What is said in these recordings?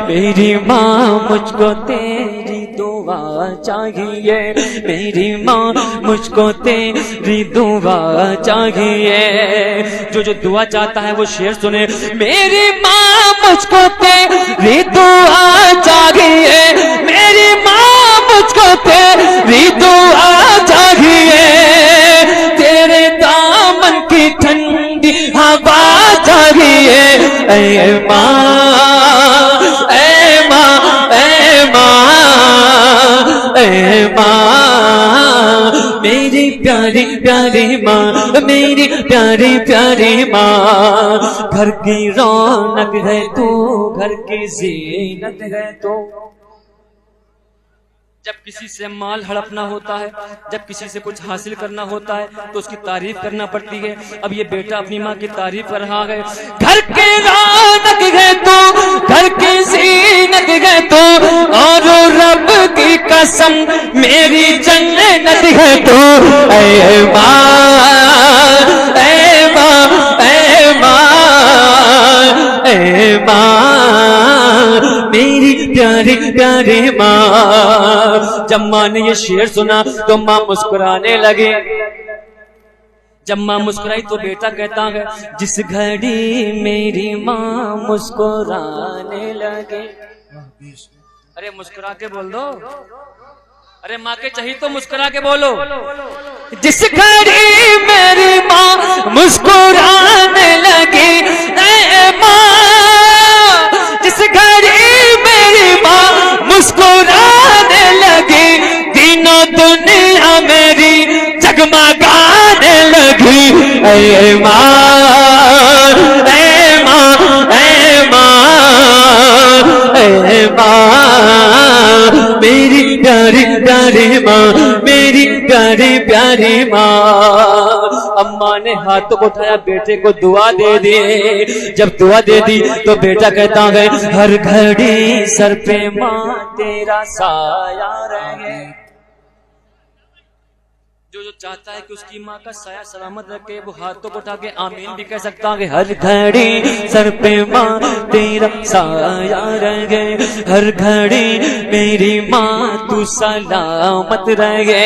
میری ماں مجھ کو تیری دعا چاہیے، میری ماں مجھ کو تیری دعا چاہیے۔ جو دعا چاہتا ہے وہ شعر سنے، میری ماں مجھ کو تیری دعا چاہیے، میری ماں مجھ کو تیری دعا چاہیے، تیرے دامن کی ٹھنڈی ہوا چاہیے، اے ماں اے ماں اے ماں اے ماں، میری پیاری پیاری ماں، میری پیاری پیاری ماں، گھر کی رونق ہے تو، گھر کی زینت ہے تو۔ جب کسی سے مال ہڑپنا ہوتا ہے، جب کسی سے کچھ حاصل کرنا ہوتا ہے تو اس کی تعریف کرنا پڑتی ہے۔ اب یہ بیٹا اپنی ماں کی تعریف کر رہا ہے، گھر کی رونق ہے تو، گھر کی زینت ہے تو، اور رب کی قسم میری جنت ہے تو، اے ماں اے ماں اے ماں اے ماں، میری پیاری پیاری ماں۔ جب ماں نے یہ شعر سنا تو ماں مسکرانے لگی، جب ماں مسکرائی تو بیٹا کہتا ہے، جس گھڑی میری ماں مسکرانے لگے، ارے مسکرا کے بول دو، ارے ماں کے چاہیے تو مسکرا کے بولو، جس گھڑی میری ماں مسکرانے لگی، اے ماں جس گھڑی میری ماں مسکرانے لگی، دینوں دنیا میری جگمگانے لگی، اے ماں اے ماں اے ماں اے ماں، میری پیاری پیاری ماں، میری پیاری پیاری ماں۔ اماں نے ہاتھ کو اٹھایا، بیٹے کو دعا دے دی، جب دعا دے دی تو بیٹا کہتا ہے، ہر گھڑی سر پہ ماں تیرا سایہ رہے۔ جو چاہتا ہے کہ اس کی ماں کا سایہ سلامت رکھے وہ ہاتھوں کو اٹھا کے آمین بھی کہہ سکتا ہے، ہر گھڑی سر پہ ماں تیرا سایہ رہے، ہر گھڑی میری ماں تو سلامت رہے،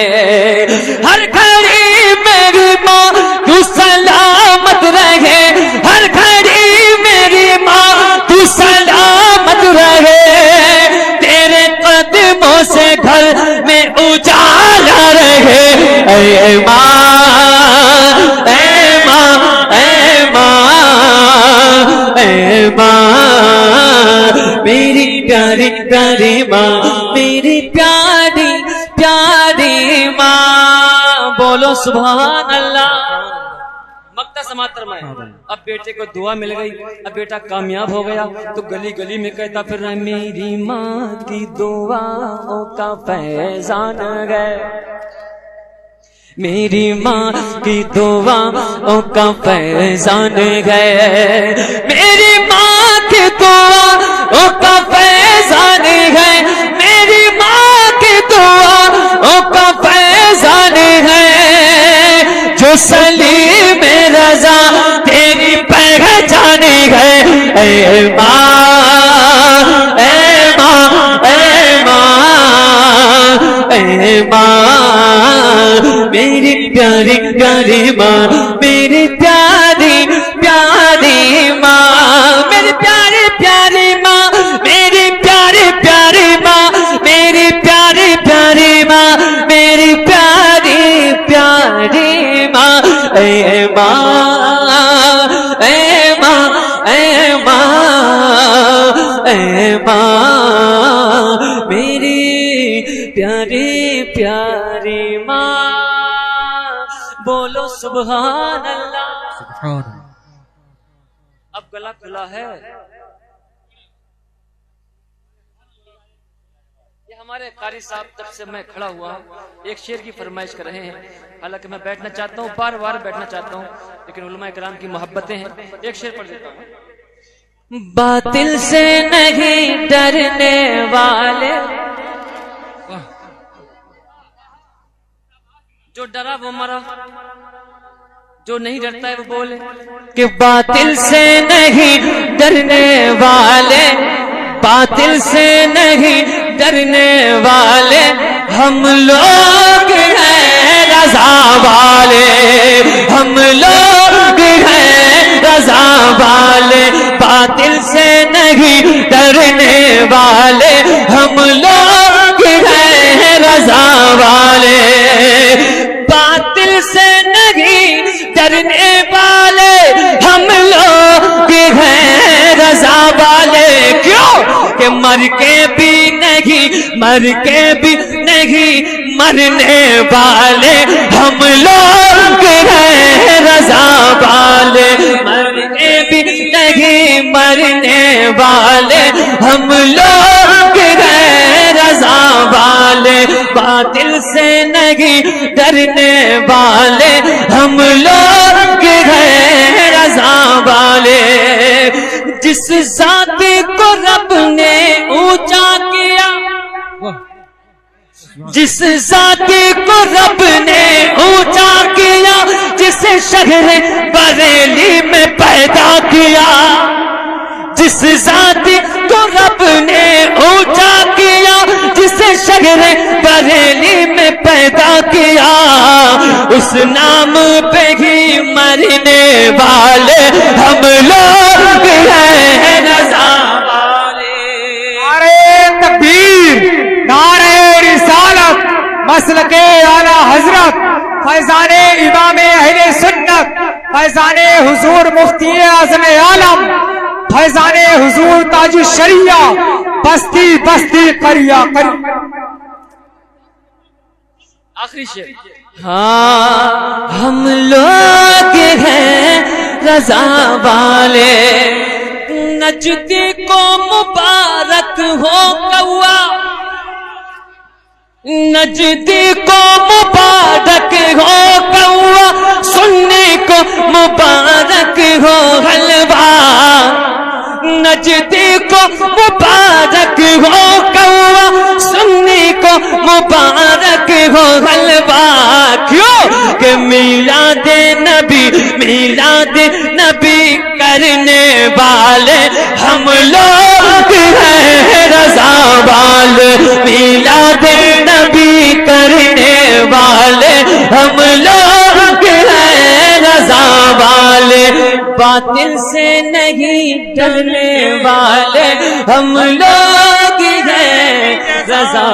ہر گھڑی میری ماں تو سلامت رہے، ہر گھڑی میری ماں تو سلامت رہے، تیرے قدموں سے گھر میں اجالا رہے، اے ماں اے ماں اے ماں اے ماں، میری پیاری پیاری ماں، میری پیاری پیاری ماں، بولو سبحان اللہ۔ مقتا سماعت فرمائے۔ اب بیٹے کو دعا مل گئی، اب بیٹا کامیاب ہو گیا تو گلی گلی میں کہتا پھر رہا، میری ماں کی دعاؤں کا فیضان ہے، میری ماں کی دعاؤں کا فیضان ہے، میری ماں کی دعاؤں کا فیضان ہے، میری ماں کی دعاؤں کا فیضان ہے، جو سلیم رضا تیری پہچان ہے، اے ماں اے ماں اے ماں اے ماں، میری پیاری پیاری ماں، میری پیاری پیاری ماں، میری پیاری پیاری ماں، میری پیاری پیاری ماں، میری پیاری پیاری ماں، میری پیاری پیاری ماں، اے ماں اے ماں اے ماں اے ماں، میری پیاری پیاری ماں، بولو سبحان اللہ۔ سبحان اللہ۔ اب گلا کھلا ہے، یہ ہمارے قاری صاحب جب سے میں کھڑا ہوا ایک شعر کی فرمائش کر رہے ہیں، حالانکہ میں بیٹھنا چاہتا ہوں، بار بار بیٹھنا چاہتا ہوں، لیکن علماء کرام کی محبتیں ہیں، ایک شعر پڑھ دیتا ہوں۔ باطل سے نہیں ڈرنے والے، جو ڈرا وہ مرا، جو نہیں ڈرتا ہے وہ بولے کہ باطل سے نہیں ڈرنے والے، باطل سے نہیں ڈرنے والے ہم لوگ ہیں رضا والے، ہم لوگ ہیں رضا والے، باطل سے نہیں ڈرنے والے ہم لوگ ہیں رضا والے، باطل سے نہیں ڈرنے والے ہم لوگ ہیں رضا والے۔ کیوں کہ مر کے بھی نہیں مرنے والے ہم لوگ ہیں رضا والے، مر کے بھی نہیں مرنے والے ہم لوگ ہیں رضا والے، باطل سے نہیں ڈرنے والے ہم لوگ ہیں رضا والے۔ جس ذات کو رب نے اونچا کیا، جس ذات کو رب نے اونچا کیا، جسے شہر بریلی میں پیدا کیا، جس ذات کو رب نے اونچا کیا، جسے شہر بریلی میں پیدا کیا، اس نام پہ ہی مرنے والے ہم لوگ ہیں رضا والے۔ نعرہ تکبیر، نعرہ رسالت، مسلک اعلی حضرت فیضان امام اہل سنت، فیضان حضور مفتی اعظم عالم، فیضان حضور تاج الشریعہ، بستی بستی قریہ قریہ۔ آخری شعر۔ ہاں ہم لوگ ہیں رضا والے، نجد کو مبارک ہو کوا، نجد کو مبارک ہو کوا، سننے کو مبارک ہو حلوہ، نجد کو مبارک ہو کوا، سننے کو مبارک ہو حلوہ۔ کیوں کہ میلاد نبی کرنے والے ہم لوگ ہیں رضا والے، میلاد نبی کرنے والے ہم لوگ ہیں رضا والے، باطل سے نہیں ڈرنے والے ہم لوگ ہیں رضا